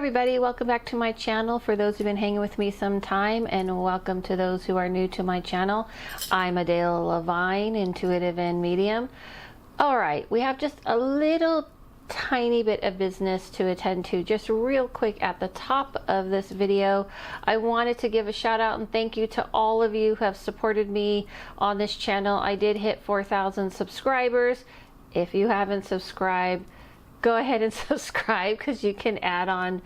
everybody, welcome back to my channel. For those who've been hanging with me some time, and welcome to those who are new to my channel. I'm Adele Levine, intuitive and medium. All right, we have just a little tiny bit of business to attend to just real quick at the top of this video. I wanted to give a shout out and thank you to all of you who have supported me on this channel. I did hit 4,000 subscribers. If you haven't subscribed, go ahead and subscribe, because you can add on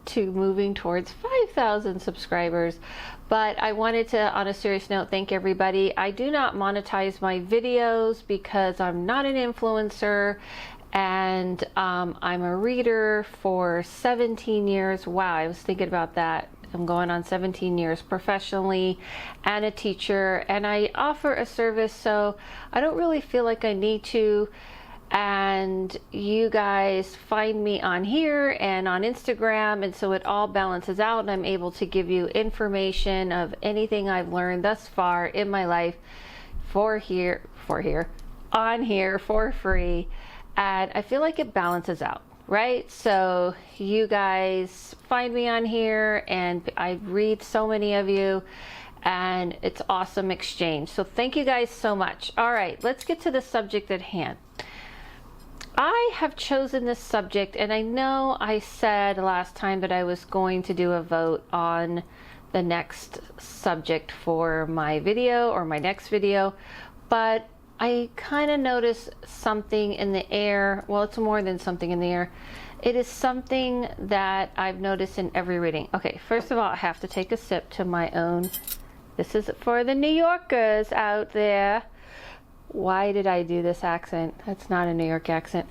to moving towards 5,000 subscribers. But I wanted to, on a serious note, thank everybody. I do not monetize my videos because I'm not an influencer, and I'm a reader for 17 years. Wow, I was thinking about that. I'm going on 17 years professionally, and a teacher, and I offer a service, so I don't really feel like I need to. And you guys find me on here and on Instagram, and so it all balances out, and I'm able to give you information of anything I've learned thus far in my life on here for free. And I feel like it balances out, right? So you guys find me on here, and I read so many of you, and it's awesome exchange. So thank you guys so much. All right, let's get to the subject at hand. I have chosen this subject, and I know I said last time that I was going to do a vote on the next subject for my video or my next video, but I kind of noticed something in the air. Well, it's more than something in the air. It is something that I've noticed in every reading. Okay, first of all, I have to take a sip to my own. This is for the New Yorkers out there. Why did I do this accent? That's not a New York accent.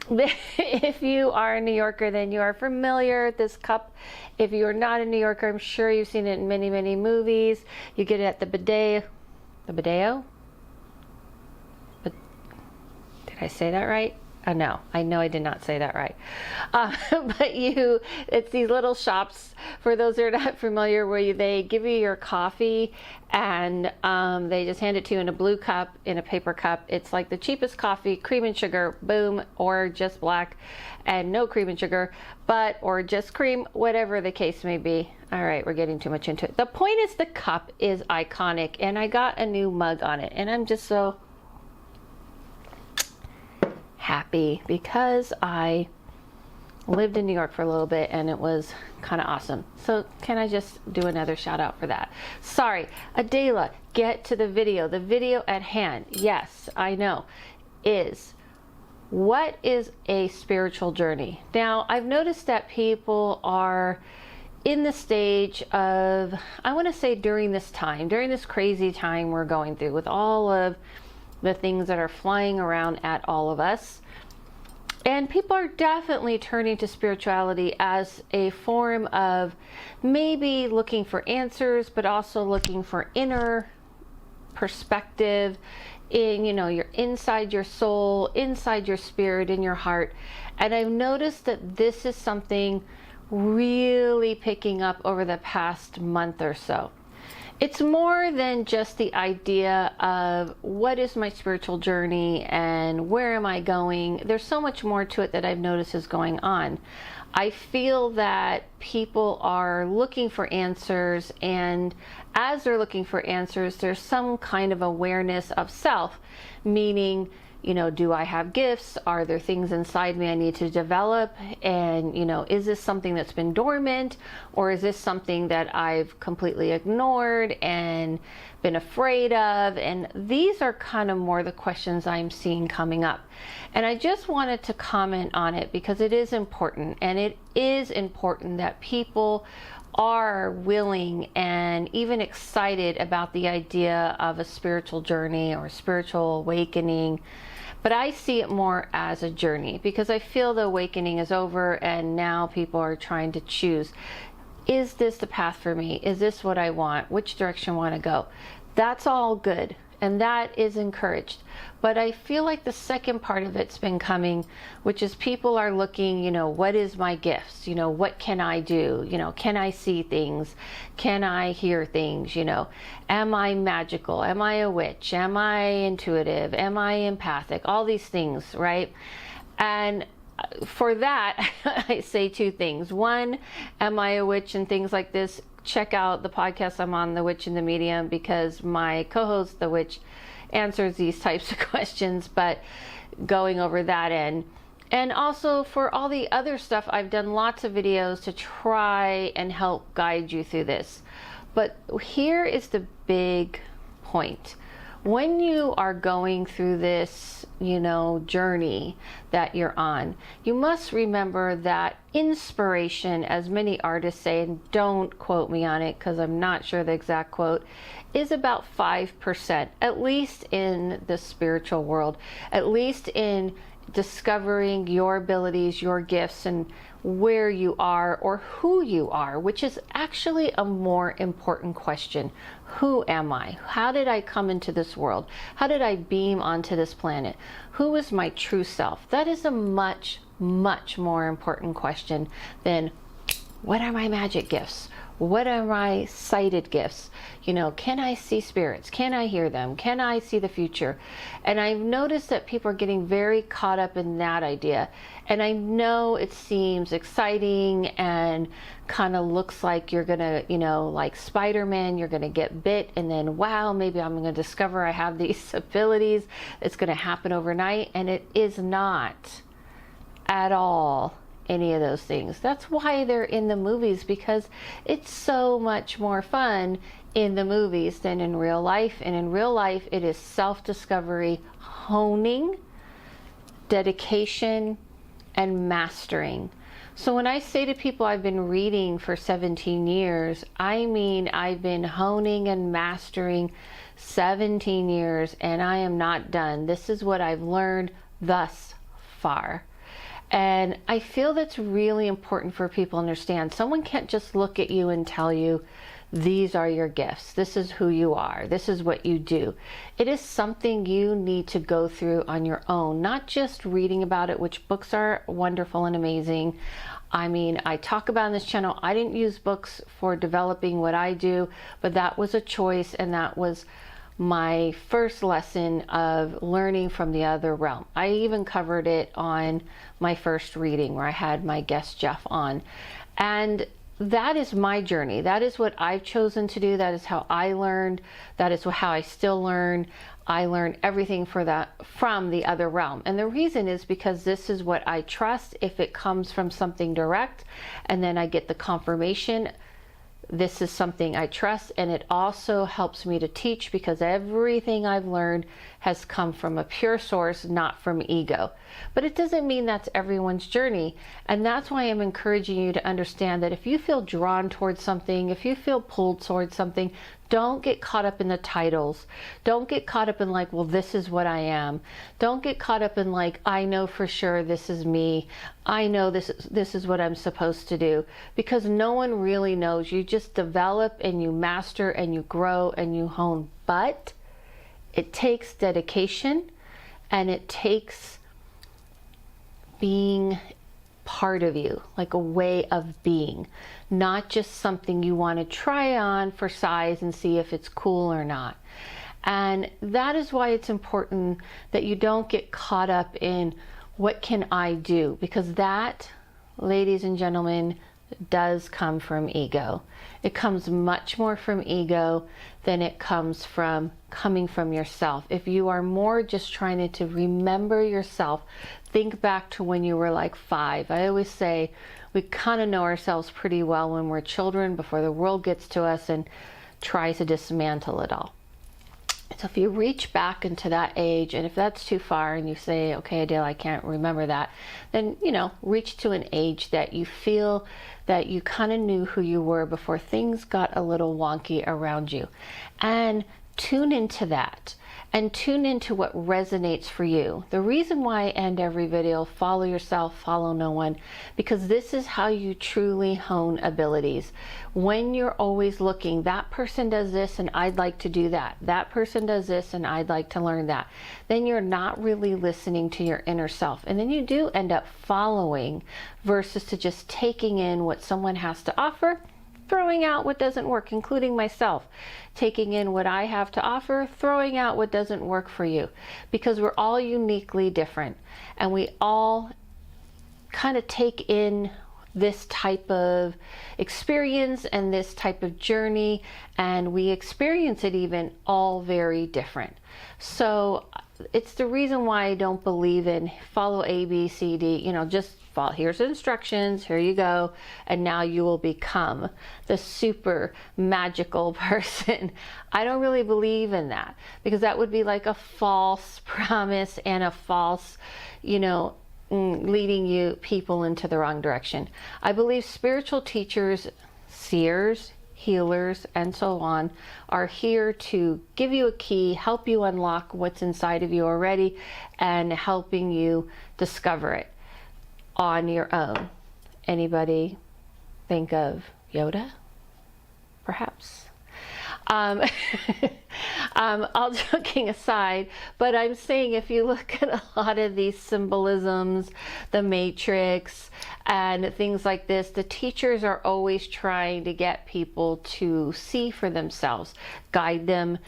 If you are a New Yorker, then you are familiar with this cup. If you are not a New Yorker, I'm sure you've seen it in many, many movies. You get it at the bidet. The bideo? But did I say that right? Oh, no, I know I did not say that right. But it's these little shops, for those who are not familiar, where they give you your coffee, and they just hand it to you in a blue cup, in a paper cup. It's like the cheapest coffee, cream and sugar, boom, or just black and no cream and sugar, or just cream, whatever the case may be. All right, we're getting too much into it. The point is, the cup is iconic, and I got a new mug on it, and I'm just so happy because I lived in New York for a little bit, and it was kind of awesome. So can I just do another shout out for that? Sorry, Adela, get to the video. The video at hand, yes, I know, is what is a spiritual journey? Now, I've noticed that people are in the stage of, I want to say during this crazy time we're going through with all of the things that are flying around at all of us. And people are definitely turning to spirituality as a form of maybe looking for answers, but also looking for inner perspective in, your inside your soul, inside your spirit, in your heart. And I've noticed that this is something really picking up over the past month or so. It's more than just the idea of what is my spiritual journey and where am I going. There's so much more to it that I've noticed is going on. I feel that people are looking for answers, and as they're looking for answers, there's some kind of awareness of self, meaning, do I have gifts? Are there things inside me I need to develop? And, is this something that's been dormant, or is this something that I've completely ignored and been afraid of? And these are kind of more the questions I'm seeing coming up. And I just wanted to comment on it because it is important, and it is important that people are willing and even excited about the idea of a spiritual journey or spiritual awakening. But I see it more as a journey, because I feel the awakening is over, and now people are trying to choose, is this the path for me? Is this what I want? Which direction I want to go? That's all good, and that is encouraged. But I feel like the second part of it's been coming, which is people are looking, what is my gifts? What can I do? Can I see things? Can I hear things? Am I magical? Am I a witch? Am I intuitive? Am I empathic? All these things, right? And for that, I say two things. One, am I a witch and things like this? Check out the podcast I'm on, The Witch and the Medium, because my co-host, The Witch, answers these types of questions, but going over that end. And also for all the other stuff, I've done lots of videos to try and help guide you through this. But here is the big point. When you are going through this, journey that you're on, you must remember that inspiration, as many artists say, and don't quote me on it because I'm not sure the exact quote, is about 5%, at least in the spiritual world, at least in discovering your abilities, your gifts, and where you are or who you are, which is actually a more important question. Who am I? How did I come into this world? How did I beam onto this planet? Who is my true self? That is a much, much more important question than what are my magic gifts? What are my sighted gifts? Can I see spirits? Can I hear them? Can I see the future? And I've noticed that people are getting very caught up in that idea. And I know it seems exciting and kind of looks like you're going to, like Spider-Man, you're going to get bit and then, wow, maybe I'm going to discover I have these abilities. It's going to happen overnight. And it is not at all any of those things. That's why they're in the movies, because it's so much more fun in the movies than in real life. And in real life, it is self-discovery, honing, dedication, and mastering. So when I say to people I've been reading for 17 years, I mean I've been honing and mastering 17 years, and I am not done. This is what I've learned thus far. And I feel that's really important for people to understand. Someone can't just look at you and tell you, these are your gifts. This is who you are. This is what you do. It is something you need to go through on your own, not just reading about it, which books are wonderful and amazing. I mean, I talk about on this channel, I didn't use books for developing what I do, but that was a choice, and that was my first lesson of learning from the other realm. I even covered it on my first reading where I had my guest Jeff on. And that is my journey. That is what I've chosen to do. That is how I learned. That is how I still learn. I learn everything from the other realm. And the reason is because this is what I trust. If it comes from something direct and then I get the confirmation, this is something I trust. And it also helps me to teach, because everything I've learned has come from a pure source, not from ego. But it doesn't mean that's everyone's journey. And that's why I'm encouraging you to understand that if you feel drawn towards something, if you feel pulled towards something, don't get caught up in the titles. Don't get caught up in like, well, this is what I am. Don't get caught up in like, I know for sure this is me. I know this is what I'm supposed to do. Because no one really knows. You just develop and you master and you grow and you hone. But it takes dedication, and it takes being part of you, like a way of being, not just something you want to try on for size and see if it's cool or not. And that is why it's important that you don't get caught up in what can I do, because that, ladies and gentlemen, does come from ego. It comes much more from ego than it comes from coming from yourself. If you are more just trying to remember yourself, think back to when you were like 5. I always say we kind of know ourselves pretty well when we're children before the world gets to us and tries to dismantle it all. So if you reach back into that age, and if that's too far and you say, okay, Adele, I can't remember that, then, reach to an age that you feel that you kind of knew who you were before things got a little wonky around you. And tune into that. And tune into what resonates for you. The reason why I end every video, follow yourself, follow no one, because this is how you truly hone abilities. When you're always looking, that person does this and I'd like to do that. That person does this and I'd like to learn that. Then you're not really listening to your inner self. And then you do end up following versus to just taking in what someone has to offer, throwing out what doesn't work, including myself. Taking in what I have to offer, throwing out what doesn't work for you. Because we're all uniquely different. And we all kind of take in this type of experience and this type of journey, and we experience it even all very different. So it's the reason why I don't believe in follow A, B, C, D, you know, just follow, here's the instructions, here you go, and now you will become the super magical person. I don't really believe in that, because that would be like a false promise and a false, you know, leading you people into the wrong direction. I believe spiritual teachers, seers, healers, and so on are here to give you a key, help you unlock what's inside of you already, and helping you discover it on your own. Anybody think of Yoda? Perhaps. All joking aside, but I'm saying if you look at a lot of these symbolisms, the Matrix and things like this, the teachers are always trying to get people to see for themselves, guide them,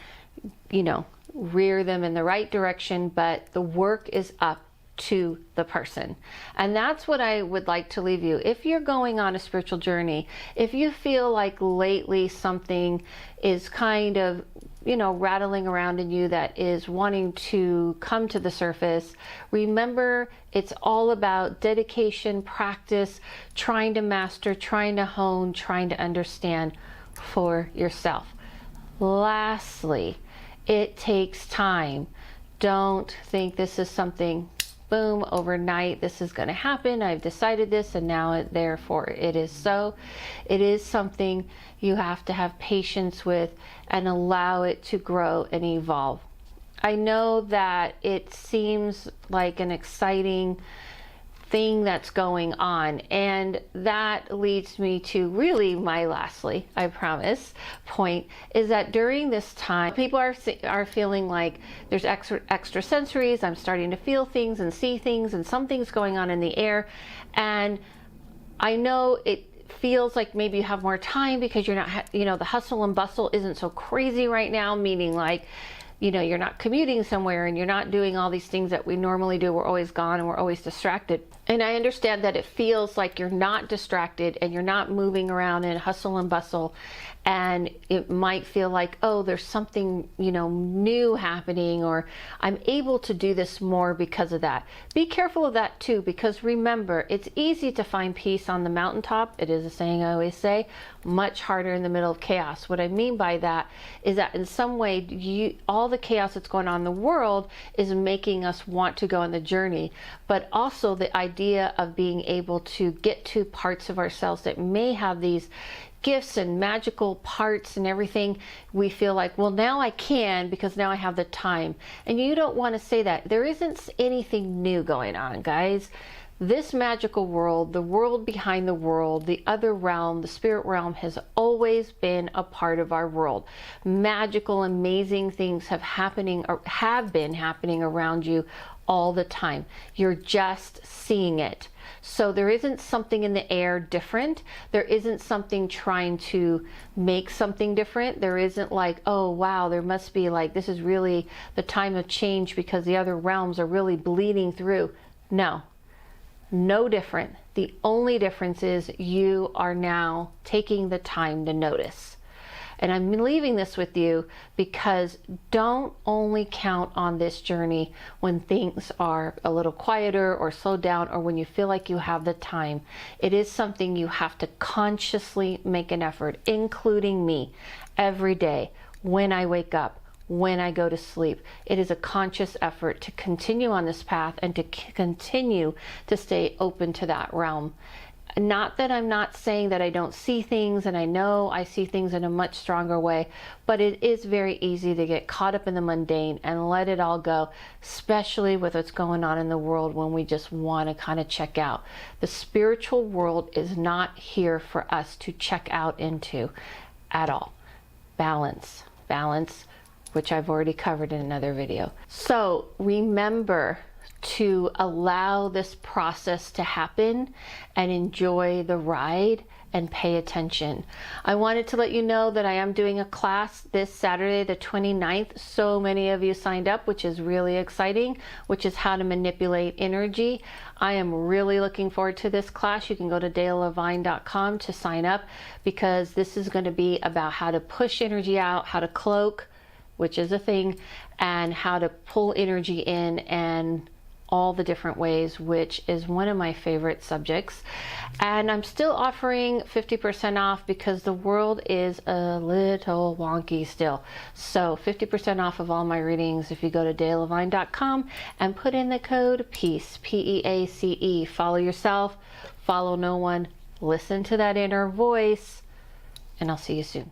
you know, rear them in the right direction, but the work is up to the person. And that's what I would like to leave you. If you're going on a spiritual journey, if you feel like lately something is kind of, you know, rattling around in you that is wanting to come to the surface, remember it's all about dedication, practice, trying to master, trying to hone, trying to understand for yourself. Lastly, it takes time. Don't think this is something boom, overnight, this is going to happen. I've decided this and now therefore it is so. It is something you have to have patience with and allow it to grow and evolve. I know that it seems like an exciting thing that's going on, and that leads me to really my lastly, I promise, point is that during this time people are feeling like there's extra sensories. I'm starting to feel things and see things, and something's going on in the air, and I know it feels like maybe you have more time because you're not, you know, the hustle and bustle isn't so crazy right now, meaning like, you know, you're not commuting somewhere and you're not doing all these things that we normally do. We're always gone and we're always distracted. And I understand that it feels like you're not distracted and you're not moving around in hustle and bustle. And it might feel like, oh, there's something, you know, new happening, or I'm able to do this more because of that. Be careful of that too, because remember, it's easy to find peace on the mountaintop. It is a saying I always say, much harder in the middle of chaos. What I mean by that is that in some way, all the chaos that's going on in the world is making us want to go on the journey, but also the idea of being able to get to parts of ourselves that may have these gifts and magical parts and everything. We feel like, well, now I can because now I have the time. And you don't want to say that. There isn't anything new going on, guys. This magical world, the world behind the world, the other realm, the spirit realm, has always been a part of our world. Magical, amazing things have been happening around you all the time. You're just seeing it. So there isn't something in the air different. There isn't something trying to make something different. There isn't like, oh wow, there must be like, this is really the time of change because the other realms are really bleeding through. No. No different. The only difference is you are now taking the time to notice. And I'm leaving this with you because don't only count on this journey when things are a little quieter or slowed down, or when you feel like you have the time. It is something you have to consciously make an effort, including me, every day, when I wake up, when I go to sleep. It is a conscious effort to continue on this path and to continue to stay open to that realm. Not that I'm not saying that I don't see things, and I know I see things in a much stronger way, but it is very easy to get caught up in the mundane and let it all go, especially with what's going on in the world when we just want to kind of check out. The spiritual world is not here for us to check out into at all. Balance, which I've already covered in another video. So remember to allow this process to happen and enjoy the ride and pay attention. I wanted to let you know that I am doing a class this Saturday, the 29th. So many of you signed up, which is really exciting, which is how to manipulate energy. I am really looking forward to this class. You can go to daylevine.com to sign up, because this is going to be about how to push energy out, how to cloak, which is a thing, and how to pull energy in, and all the different ways, which is one of my favorite subjects. And I'm still offering 50% off because the world is a little wonky still. So 50% off of all my readings if you go to daylevine.com and put in the code PEACE, P-E-A-C-E. Follow yourself, follow no one, listen to that inner voice, and I'll see you soon.